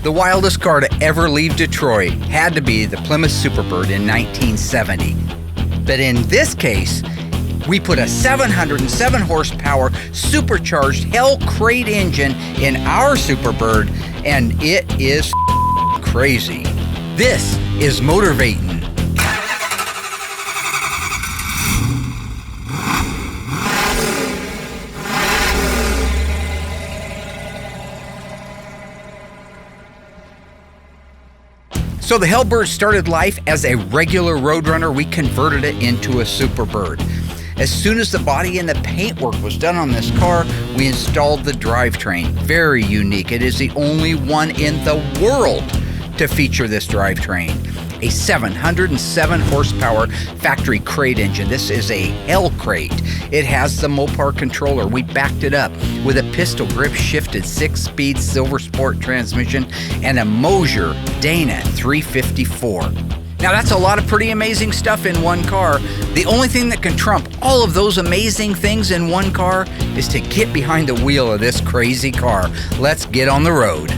The wildest car to ever leave Detroit had to be the Plymouth Superbird in 1970. But in this case, we put a 707 horsepower supercharged HELLCAT engine in our Superbird, and it is crazy. This is MOTORVATIN. So the HELLBIRD started life as a regular Roadrunner. We converted it into a Superbird. As soon as the body and the paintwork was done on this car, we installed the drivetrain. Very unique. It is the only one in the world to feature this drivetrain. A 707 horsepower factory crate engine. This is a HELLCAT. It has the Mopar controller. We backed it up with a pistol grip shifted 6-speed silver sport transmission and a Mosier Dana 354. Now that's a lot of pretty amazing stuff in one car. The only thing that can trump all of those amazing things in one car is to get behind the wheel of this crazy car. Let's get on the road.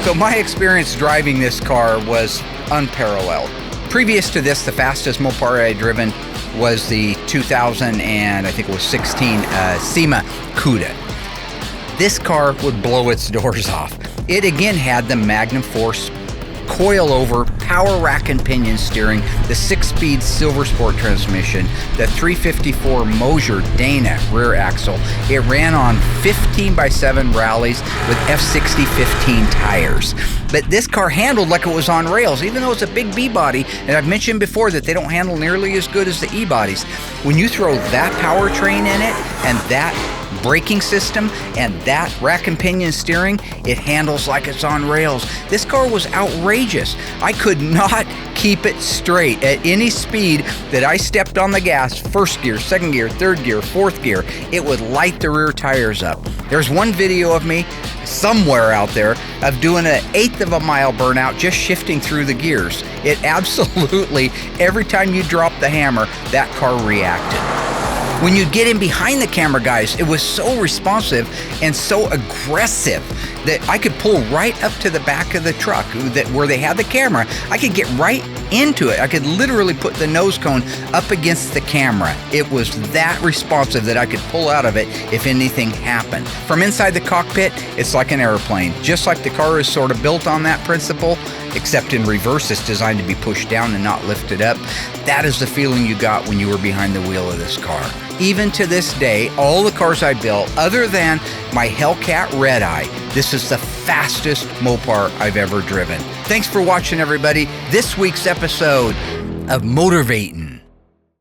So my experience driving this car was unparalleled. Previous to this, the fastest Mopar I had driven was the 2000 and I think it was 16 SEMA CUDA. This car would blow its doors off. It again had the Magnum Force coil-over power rack and pinion steering, the 6-speed silver sport transmission, the 354 Mosier Dana rear axle. It ran on 15x7 rallies with F60 15 tires. But this car handled like it was on rails, even though it's a big B-body, and I've mentioned before that they don't handle nearly as good as the E-bodies. When you throw that powertrain in it and that braking system and that rack and pinion steering, it handles like it's on rails. This car was outrageous. I could not keep it straight at any speed that I stepped on the gas. First gear, second gear, third gear, fourth gear, it would light the rear tires up. There's one video of me somewhere out there of doing an 1/8 of a mile burnout just shifting through the gears. It absolutely, every time you drop the hammer, that car reacted. When you get in behind the camera, guys, it was so responsive and so aggressive that I could pull right up to the back of the truck where they had the camera. I could get right into it. I could literally put the nose cone up against the camera. It was that responsive that I could pull out of it if anything happened. From inside the cockpit, it's like an airplane. Just like the car is sort of built on that principle, except in reverse, it's designed to be pushed down and not lifted up. That is the feeling you got when you were behind the wheel of this car. Even to this day, all the cars I built, other than my HELLCAT Red Eye, this is the fastest Mopar I've ever driven. Thanks for watching, everybody. This week's episode of MOTORVATIN.